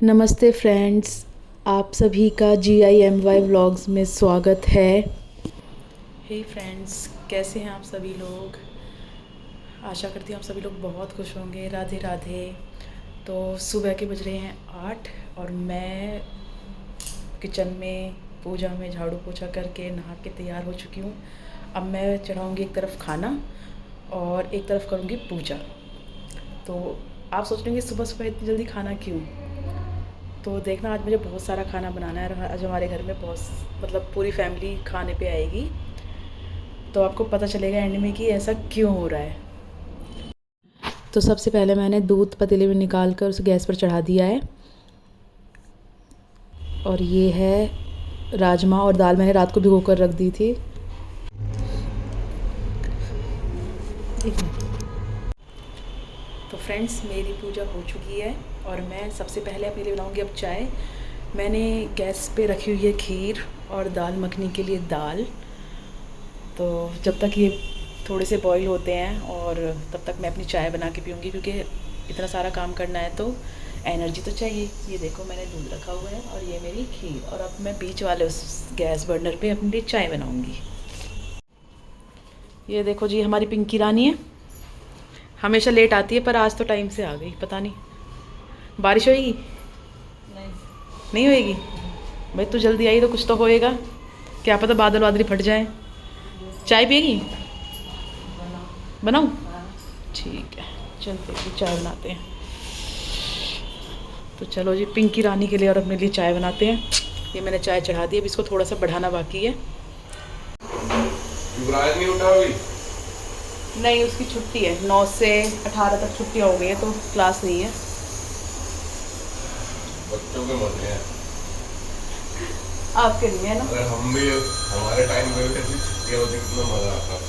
नमस्ते फ्रेंड्स, आप सभी का GIMY व्लॉग्स में स्वागत है। हे फ्रेंड्स, कैसे हैं आप सभी लोग। आशा करती हूँ आप सभी लोग बहुत खुश होंगे। राधे राधे। तो सुबह के बज रहे हैं 8 और मैं किचन में पूजा में झाड़ू पोछा करके नहा के तैयार हो चुकी हूँ। अब मैं चढ़ाऊँगी एक तरफ खाना और एक तरफ करूँगी पूजा। तो आप सोच लेंगे सुबह सुबह इतनी जल्दी खाना क्यों। तो देखना, आज मुझे बहुत सारा खाना बनाना है। आज हमारे घर में बहुत पूरी फैमिली खाने पे आएगी, तो आपको पता चलेगा एंड में कि ऐसा क्यों हो रहा है। तो सबसे पहले मैंने दूध पतीले में निकाल कर उसे गैस पर चढ़ा दिया है। और ये है राजमा और दाल, मैंने रात को भिगो कर रख दी थी। तो फ्रेंड्स, मेरी पूजा हो चुकी है और मैं सबसे पहले अपने लिए बनाऊंगी अब चाय। मैंने गैस पे रखी हुई है खीर और दाल मखनी के लिए दाल। तो जब तक ये थोड़े से बॉईल होते हैं और तब तक मैं अपनी चाय बना के पीऊँगी, क्योंकि इतना सारा काम करना है तो एनर्जी तो चाहिए। ये देखो, मैंने दूध रखा हुआ है और ये मेरी खीर, और अब मैं बीच वाले उस गैस बर्नर पे अपने लिए चाय बनाऊँगी। ये देखो जी, हमारी पिंकी रानी है। हमेशा लेट आती है पर आज तो टाइम से आ गई। पता नहीं बारिश होएगी। नहीं होएगी भाई, तू जल्दी आई तो कुछ तो होएगा। क्या पता बादल वादल फट जाए। चाय पिएगी? बनाऊँ? ठीक है, चलते हैं चाय बनाते हैं। तो चलो जी, पिंकी रानी के लिए और अपने लिए चाय बनाते हैं। ये मैंने चाय चढ़ा दी, अब इसको थोड़ा सा बढ़ाना बाकी है। युवराज नहीं उठा अभी? नहीं, उसकी छुट्टी है। 9 से 18 तक छुट्टियाँ हो गई है, तो क्लास नहीं है। बच्चों के मजे हैं, आपके नहीं है ना। अगर हम भी हमारे टाइम में भी ऐसी छुट्टियां होती कितना मजा आता।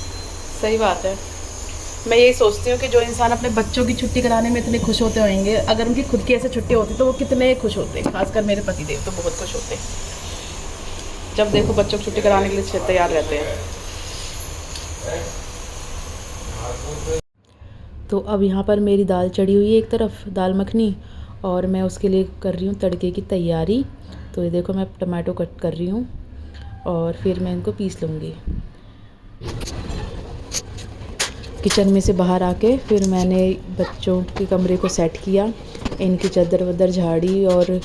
सही बात है। मैं यही सोचती हूँ कि जो इंसान अपने बच्चों की छुट्टी कराने में इतने खुश होते होंगे, अगर उनकी खुद की ऐसे छुट्टी होती तो वो कितने खुश होते। खासकर मेरे पति देव तो बहुत खुश होते। जब देखो बच्चों की छुट्टी कराने के लिए तैयार रहते हैं। तो अब यहाँ पर मेरी दाल चढ़ी हुई है एक तरफ, दाल मखनी, और मैं उसके लिए कर रही हूँ तड़के की तैयारी। तो ये देखो, मैं टमाटो कट कर रही हूँ और फिर मैं इनको पीस लूँगी। किचन में से बाहर आके फिर मैंने बच्चों के कमरे को सेट किया, इनकी चादर वदर झाड़ी और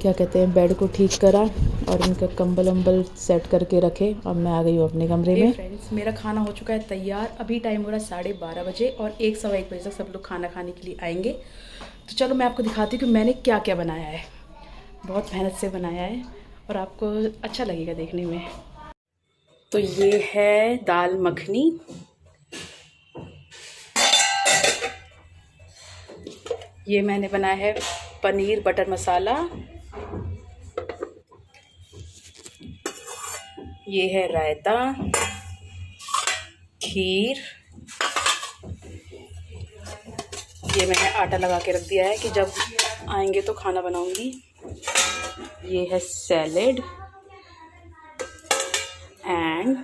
क्या कहते हैं बेड को ठीक करा और इनका कंबल वम्बल सेट करके रखे। अब मैं आ गई हूँ अपने कमरे में। फ्रेंड्स, मेरा खाना हो चुका है तैयार। अभी टाइम हो रहा है 12:30 बजे और 1 सवा 1 बजे तक सब लोग खाना खाने के लिए आएंगे। तो चलो मैं आपको दिखाती हूँ कि मैंने क्या क्या बनाया है। बहुत मेहनत से बनाया है और आपको अच्छा लगेगा देखने में। तो ये है दाल मखनी, ये मैंने बनाया है पनीर बटर मसाला, ये है रायता, खीर, ये मैंने आटा लगा के रख दिया है कि जब आएंगे तो खाना बनाऊंगी। ये है सैलेड एंड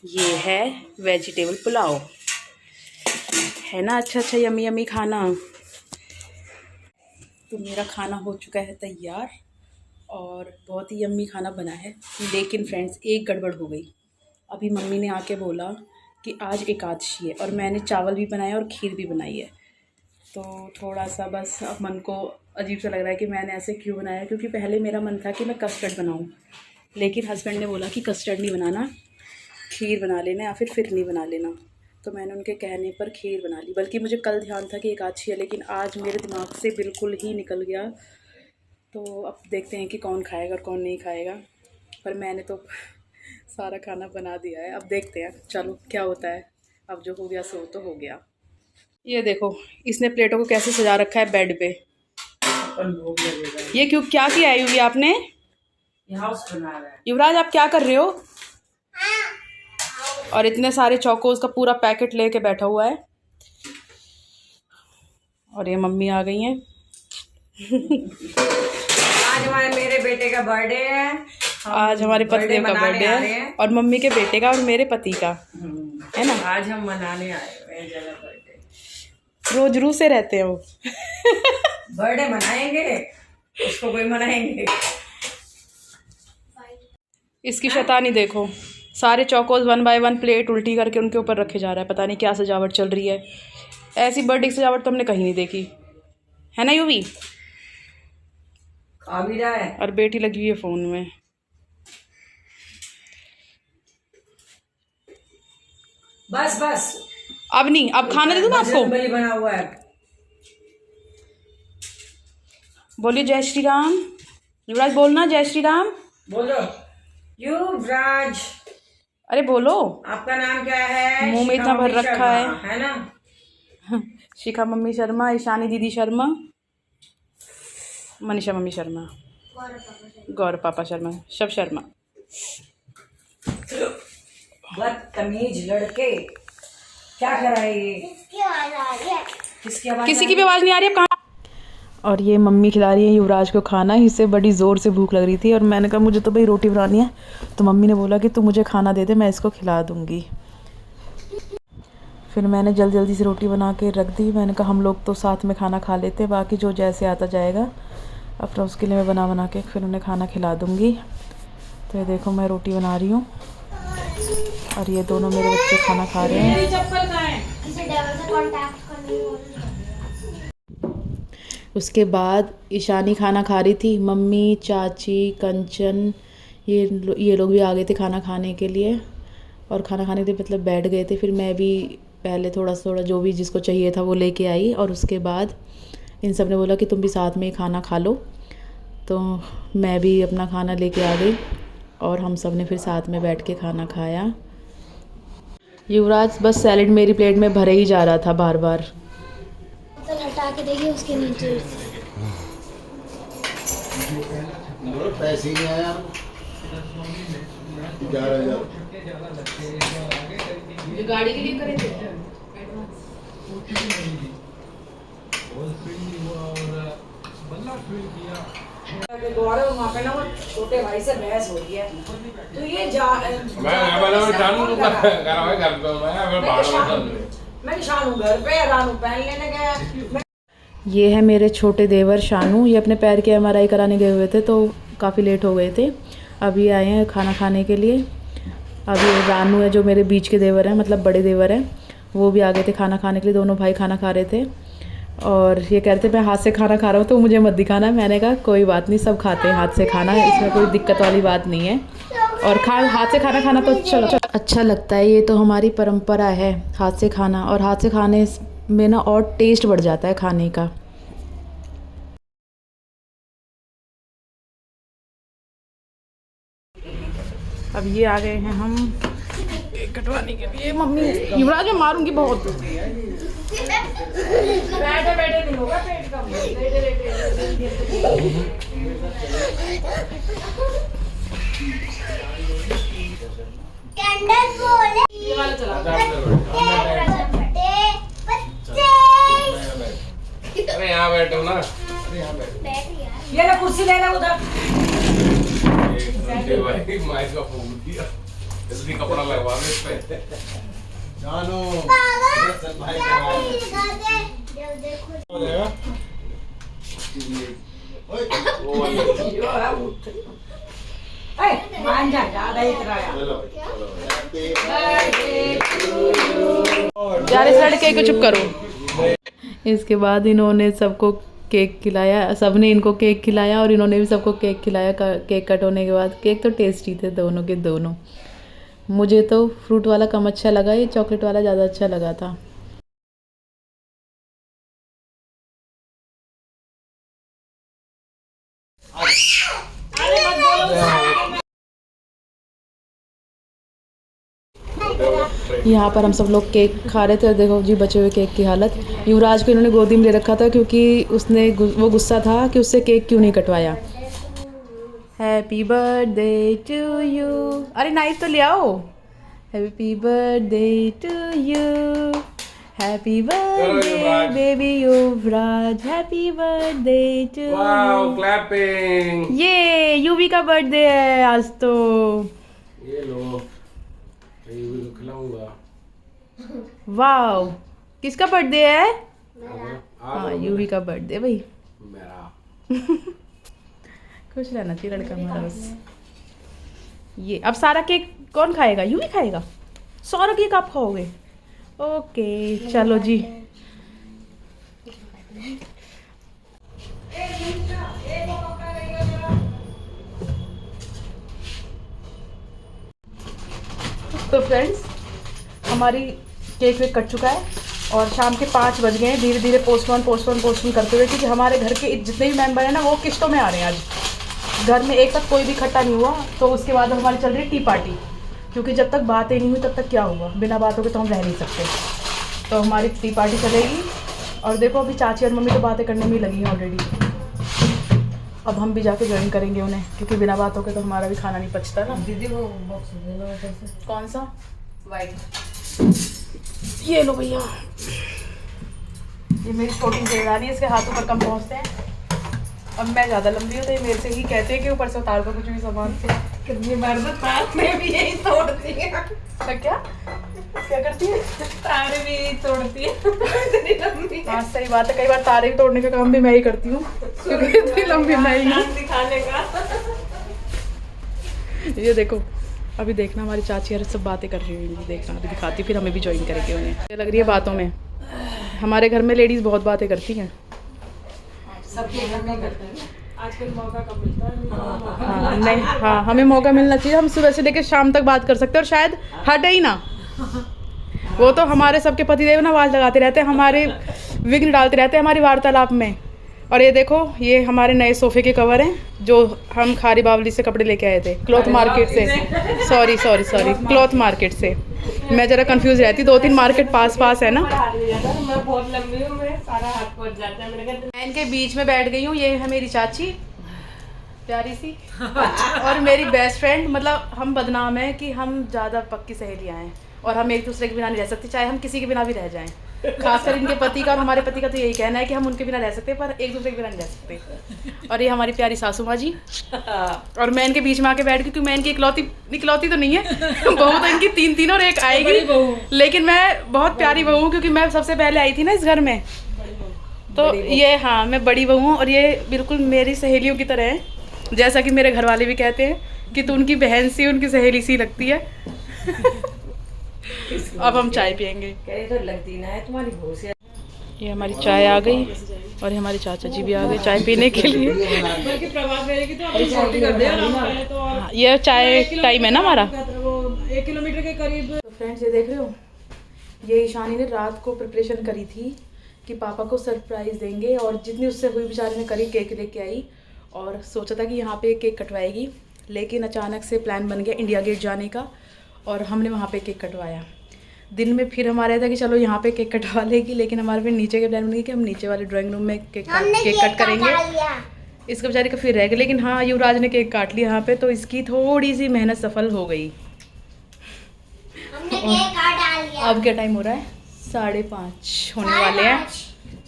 ये है वेजिटेबल पुलाव। है ना अच्छा अच्छा यमी यमी खाना। तो मेरा खाना हो चुका है तैयार और बहुत ही यम्मी खाना बना है। लेकिन फ्रेंड्स, एक गड़बड़ हो गई। अभी मम्मी ने आके बोला कि आज एकादशी है और मैंने चावल भी बनाया और खीर भी बनाई है। तो थोड़ा सा बस अब मन को अजीब सा लग रहा है कि मैंने ऐसे क्यों बनाया, क्योंकि पहले मेरा मन था कि मैं कस्टर्ड बनाऊं, लेकिन हस्बैंड ने बोला कि कस्टर्ड नहीं बनाना, खीर बना लेना या फिर फिरनी बना लेना। तो मैंने उनके कहने पर खीर बना ली। बल्कि मुझे कल ध्यान था कि एकादशी है, लेकिन आज मेरे दिमाग से बिल्कुल ही निकल गया। तो अब देखते हैं कि कौन खाएगा और कौन नहीं खाएगा। पर मैंने तो सारा खाना बना दिया है, अब देखते हैं चलो क्या होता है। अब जो हो गया सो तो हो गया। ये देखो, इसने प्लेटों को कैसे सजा रखा है बेड पे। ये क्यों, क्या किया है युवी आपने? युवराज, आप क्या कर रहे हो? और इतने सारे चौकोस का पूरा पैकेट लेके बैठा हुआ है। और ये मम्मी आ गई हैं। आज मेरे बेटे का बर्थडे है। आज हमारे पतिदेव का बर्थडे है और मम्मी के बेटे का और मेरे पति का है ना। आज हम मनाने आए हुए जगह बर्थडे। रोज रू से रहते हैं वो। बर्थडे मनाएंगे उसको कोई मनाएंगे। इसकी शैतानी देखो, सारे चौकोस 1 बाय 1 प्लेट उल्टी करके उनके ऊपर रखे जा रहा है। पता नहीं क्या सजावट चल रही है। ऐसी बर्थडे की सजावट तो हमने कहीं नहीं देखी है ना यूवी। खा भी रहा है। और बेटी लगी हुई है फ़ोन में। बस बस, अब नहीं, अब खाना दे दूँ मैं आपको। बजरंगबली बना हुआ है। बोलिए जय श्री राम। युवराज बोलना जय श्री राम। बोलो युवराज। अरे बोलो। आपका नाम क्या है? मुंह में इतना भर शिखा मम्मी रखा है। शर्मा, है ना? शिखा मम्मी शर्मा, ईशानी दीदी शर्मा, मनीषा मम्मी शर्मा, गौरव पापा शर्मा, सब शर्मा। बदतमीज लड़के, क्या कर रहे हैं ये? किसकी आवाज? किसी की भी आवाज़ नहीं आ रही है। कहाँ? और ये मम्मी खिला रही है युवराज को खाना। इसे बड़ी ज़ोर से भूख लग रही थी और मैंने कहा मुझे तो भाई रोटी बनानी है। तो मम्मी ने बोला कि तू मुझे खाना दे दे, मैं इसको खिला दूँगी। फिर मैंने जल्दी जल्दी से रोटी बना के रख दी। मैंने कहा हम लोग तो साथ में खाना खा लेते हैं, बाकी जो जैसे आता जाएगा अपना उसके लिए मैं बना के फिर उन्हें खाना खिला दूँगी। तो ये देखो मैं रोटी बना रही हूँ और ये दोनों मेरे बच्चे खाना खा रहे हैं। उसके बाद ईशानी खाना खा रही थी। मम्मी, चाची, कंचन ये लोग भी आ गए थे खाना खाने के लिए। और खाना खाने के लिए मतलब बैठ गए थे। फिर मैं भी पहले थोड़ा जो भी जिसको चाहिए था वो लेके आई। और उसके बाद इन सब ने बोला कि तुम भी साथ में ही खाना खा लो। तो मैं भी अपना खाना लेके आ गई और हम सब ने फिर साथ में बैठ के खाना खाया। युवराज बस सैलेड मेरी प्लेट में भरे ही जा रहा था बार बार। तो हटा के देखिए उसके नीचे पैसे ही नहीं यार। 11,000 गाड़ी के लिए करे थे। गौरव वहाँ पे ना वो छोटे भाई से बहस हो रही है। तो ये मैं शानू घर पे, रानू पहन लेने गया। ये है मेरे छोटे देवर शानू। ये अपने पैर के MRI कराने गए हुए थे तो काफ़ी लेट हो गए थे। अभी आए हैं खाना खाने के लिए। अभी रानू है जो मेरे बीच के देवर हैं, मतलब बड़े देवर हैं, वो भी आ गए थे खाना खाने के लिए। दोनों भाई खाना खा रहे थे और ये कह रहे थे मैं हाथ से खाना खा रहा हूँ तो मुझे मत दिखाना। मैंने कहा कोई बात नहीं, सब खाते हैं हाथ से खाना, इसमें कोई दिक्कत वाली बात नहीं है। और हाथ से खाना खाना तो अच्छा लगता है। ये तो हमारी परंपरा है हाथ से खाना। और हाथ से खाने में ना और टेस्ट बढ़ जाता है खाने का। अब ये आ गए हैं हम केक कटवाने के लिए। मम्मी युवराज मैं मारूंगी बहुत। बैठे बैठे नहीं होगा, पेट कम कैंडल बोले ये वाला चला। अरे यहाँ बैठो ना। ये ना कुर्सी लेना उधर। माइक का फोन दिया, जल्दी कपड़ा लगवा दे इस पे। जानो भाई मान जा, ज्यादा इतराया। यार इस लड़के को चुप करो। इसके बाद इन्होंने सबको केक खिलाया। सबने इनको केक खिलाया और इन्होंने भी सबको केक खिलाया। केक कट होने के बाद केक तो टेस्टी थे दोनों के दोनों। मुझे तो फ्रूट वाला कम अच्छा लगा, ये चॉकलेट वाला ज़्यादा अच्छा लगा था। यहाँ पर हम सब लोग केक खा रहे थे और देखो जी बचे हुए केक की हालत। युवराज को इन्होंने गोदी में ले रखा था क्योंकि वो गुस्सा था कि उससे केक क्यों नहीं कटवाया। Happy birthday to you. अरे नाइफ तो ले आओ। Happy birthday to you, happy birthday baby Yuvraj, happy birthday to wow clapping. ये यूवी का बर्थडे है आज तो। ये लो, ये भी खिलाऊंगा। वाओ किसका बर्थडे है? मेरा। हाँ यूवी का बर्थडे भाई मेरा। खुश रहना चाहिए लड़का हमारा बस। ये अब सारा केक कौन खाएगा? यूं ही खाएगा? सारा केक आप खाओगे? ओके चलो जी। तो फ्रेंड्स हमारी केक वेक कट चुका है और शाम के 5 बज गए हैं। धीरे धीरे पोस्टपोन करते हुए, क्योंकि हमारे घर के जितने भी मेंबर हैं ना वो किश्तों में आ रहे हैं। आज घर में एक साथ कोई भी इकट्ठा नहीं हुआ, तो उसके बाद हमारी चल रही टी पार्टी, क्योंकि जब तक बातें नहीं हुई तब तक क्या हुआ, बिना बातों के तो हम रह नहीं सकते। तो हमारी टी पार्टी चलेगी और देखो अभी चाची और मम्मी तो बातें करने में ही लगी हैं ऑलरेडी। अब हम भी जाके ज्वाइन करेंगे उन्हें, क्योंकि बिना बातों के तो हमारा भी खाना नहीं पचता ना। दीदी वो बॉक्स दे लो ऊपर से, कौन सा? वाइट। ये लो भैया, ये मेरी छोटी जेवरानी है, इसके हाथों पर कम पहुँचते हैं। अब मैं ज़्यादा लंबी हूँ तो ये मेरे से ही कहते हैं कि ऊपर से उतार दो कुछ भी सामान से। कितनी बार तो तार में भी यही तोड़ती है। क्या क्या करती है? तारे भी यही तोड़ती है। इतनी लंबी है। हाँ सही बात है, कई बार तारे भी तोड़ने का काम भी मैं ही करती हूँ, क्योंकि इतनी लंबी मैं ही हूँ। दिखाने का। ये देखो अभी देखना हमारी चाची यार सब बातें कर रही होंगी, देखना अभी दिखाती, फिर हमें भी ज्वाइन करेंगे उन्हें। ये लग रही है बातों में, हमारे घर में लेडीज़ बहुत बातें करती हैं। सबके घर में करते हैं, आजकल मौका कम मिलता है। हाँ नहीं, हाँ हमें मौका मिलना चाहिए, हम सुबह से लेकर शाम तक बात कर सकते हैं और शायद हटे ही ना। वो तो हमारे सबके पतिदेव ना आवाज़ लगाते रहते हैं, हमारे विघ्न डालते रहते हैं हमारी वार्तालाप में। और ये देखो ये हमारे नए सोफ़े के कवर हैं जो हम खारी बावली से कपड़े लेके आए थे, क्लॉथ मार्केट से। सॉरी क्लॉथ मार्केट से। मैं ज़रा कंफ्यूज रहती, 2-3 मार्केट पास है ना। मैं बहुत लंबी हूँ, मैं सारा हाथ पहुँच जाता है मेरे। मैं इनके बीच में बैठ गई हूँ। ये है मेरी चाची प्यारी सी और मेरी बेस्ट फ्रेंड। मतलब हम बदनाम हैं कि हम ज़्यादा पक्की सहेलियाँ हैं और हम एक दूसरे के बिना नहीं रह सकते, चाहे हम किसी के बिना भी रह जाएं। खासकर इनके पति का और हमारे पति का तो यही कहना है कि हम उनके बिना रह सकते पर एक दूसरे के बिना नहीं रह सकते। और ये हमारी प्यारी सासू माँ जी, और मैं इनके बीच में आके बैठ गई क्योंकि मैं इनकी इकलौती तो नहीं है, बहू तो इनकी 3 और एक आएगी, लेकिन मैं बहुत प्यारी बहू हूँ क्योंकि मैं सबसे पहले आई थी ना इस घर में। तो ये हाँ मैं बड़ी बहू हूँ और ये बिल्कुल मेरी सहेलियों की तरह है, जैसा कि मेरे घर वाले भी कहते हैं कि तू उनकी बहन सी उनकी सहेली सी लगती है। अब हम चाय पियेंगे। तो लगती ना है तुम्हारी बहू से। ये हमारी चाय आ गई और ये हमारे चाचा जी भी आ गए चाय पीने के लिए। हाँ, ये चाय टाइम है ना हमारा। 1 किलोमीटर के करीब। तो फ्रेंड्स ये देख रहे हो, ये ईशानी ने रात को प्रिपरेशन करी थी कि पापा को सरप्राइज़ देंगे, और जितनी उससे हुई बेचारी ने करी, केक लेके आई और सोचा था कि यहाँ पे केक कटवाएगी, लेकिन अचानक से प्लान बन गया इंडिया गेट जाने का और हमने वहाँ पे केक कटवाया। दिन में फिर हमारा था कि चलो यहाँ पे केक कटवा लेगी, लेकिन हमारे फिर नीचे के प्लान बन गया कि हम नीचे वाले ड्राइंग रूम में केक कट करेंगे। इसका बेचारी का फिर रह गया, लेकिन हाँ युवराज ने केक काट लिया यहाँ पे, तो इसकी थोड़ी सी मेहनत सफल हो गई। अब क्या टाइम हो रहा है? 5:30 होने वाले हैं।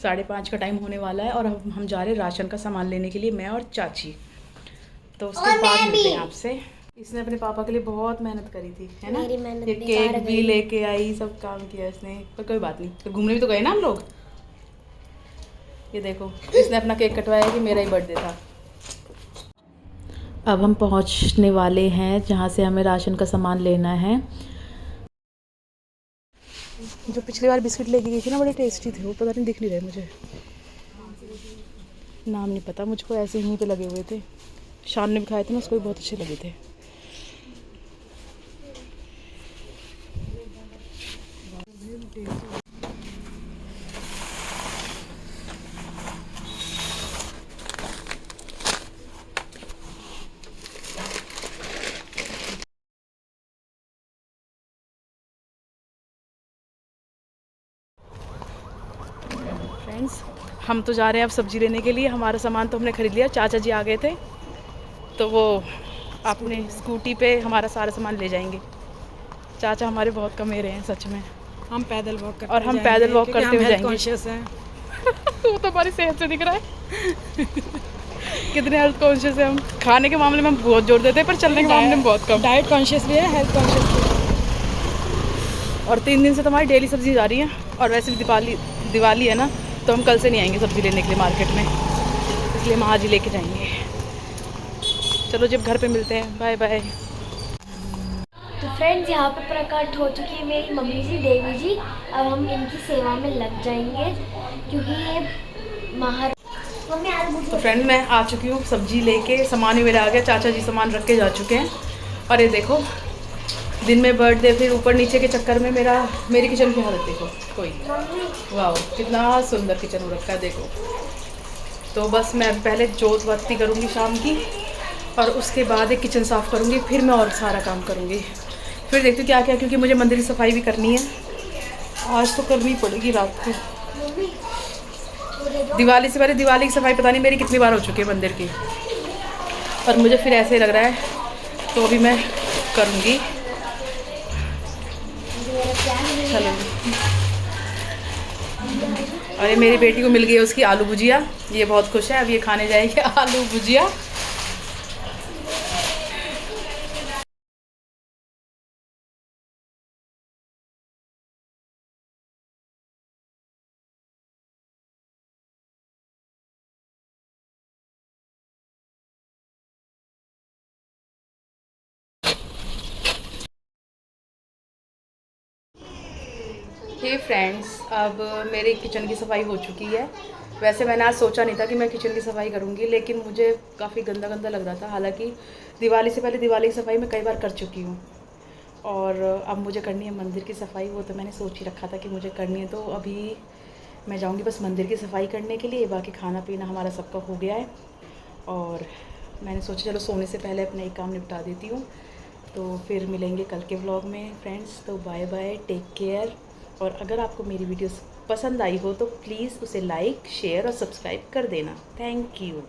5:30 का टाइम होने वाला है और अब हम जा रहे हैं राशन का सामान लेने के लिए, मैं और चाची। तो उसके बाद मिलते हैं आपसे। इसने अपने पापा के लिए बहुत मेहनत करी थी, है ना? ये केक भी लेके आई, सब काम किया इसने, पर कोई बात नहीं, तो घूमने भी तो गए ना हम लोग। ये देखो इसने अपना केक कटवाया कि मेरा ही बर्थडे था। अब हम पहुंचने वाले हैं जहां से हमें राशन का सामान लेना है। जो पिछली बार बिस्किट लेके गई थी ना, बड़े टेस्टी थे वो, पता नहीं दिख नहीं रहे मुझे, नाम नहीं पता मुझको, ऐसे ही पे लगे हुए थे। शान ने भी खाए थे ना, उसको भी बहुत अच्छे लगे थे। फ्रेंड्स हम तो जा रहे हैं अब सब्जी लेने के लिए। हमारा सामान तो हमने खरीद लिया, चाचा जी आ गए थे तो वो अपने स्कूटी पे हमारा सारा सामान ले जाएंगे। चाचा हमारे बहुत कमेरे हैं सच में। हम पैदल वॉक करते और हम पैदल वॉक करते हुए जाएंगे। कॉन्शियस हैं। वो तो हमारी सेहत से दिख रहा है कितने हेल्थ कॉन्शियस है हम। खाने के मामले में हम बहुत जोर देते हैं पर चलने के मामले में बहुत कम। डाइट कॉन्शियस भी है, हेल्थ कॉन्शियस भी है। और 3 दिन से तो हमारी डेली सब्जी जा रही है, और वैसे भी दिवाली है ना, तो हम कल से नहीं आएंगे सब्जी लेने के लिए मार्केट में, इसलिए हम आज ही लेके जाएंगे। चलो जब घर पे मिलते हैं, बाय बाय। तो फ्रेंड्स यहाँ पे प्रकट हो चुकी है मेरी मम्मी जी, देवी जी। अब हम इनकी सेवा में लग जाएंगे क्योंकि ये मम्मी आज तो फ्रेंड मैं आ चुकी हूँ सब्जी लेके, सामान भी मेरा आ गया, चाचा जी सामान रख के जा चुके हैं। और ये देखो दिन में बर्थडे, फिर ऊपर नीचे के चक्कर में मेरी किचन की हालत देखो कोई। वाह कितना सुंदर किचन हो रखा है देखो। तो बस मैं पहले जोत बत्ती करूँगी शाम की, और उसके बाद एक किचन साफ़ करूँगी, फिर मैं और सारा काम करूँगी। फिर देखती हूँ क्या क्या, क्योंकि मुझे मंदिर की सफाई भी करनी है, आज तो करनी पड़ेगी रात को। दिवाली से पहले, दिवाली की सफाई पता नहीं मेरी कितनी बार हो चुकी है मंदिर की, और मुझे फिर ऐसे ही लग रहा है, तो अभी मैं करूँगी। चलो, और ये मेरी बेटी को मिल गई है उसकी आलू भुजिया, ये बहुत खुश है। अब ये खाने जाएगी आलू भुजिया। हे फ्रेंड्स, अब मेरे किचन की सफाई हो चुकी है। वैसे मैंने आज सोचा नहीं था कि मैं किचन की सफाई करूँगी, लेकिन मुझे काफ़ी गंदा गंदा लग रहा था। हालांकि दिवाली से पहले दिवाली की सफाई मैं कई बार कर चुकी हूँ, और अब मुझे करनी है मंदिर की सफाई। वो तो मैंने सोच ही रखा था कि मुझे करनी है, तो अभी मैं जाऊँगी बस मंदिर की सफाई करने के लिए। बाकी खाना पीना हमारा सबका हो गया है, और मैंने सोचा चलो सोने से पहले अपना एक काम निपटा देती हूँ। तो फिर मिलेंगे कल के व्लॉग में फ्रेंड्स। तो बाय बाय, टेक केयर। और अगर आपको मेरी वीडियोस पसंद आई हो तो प्लीज़ उसे लाइक, शेयर और सब्सक्राइब कर देना। Thank you.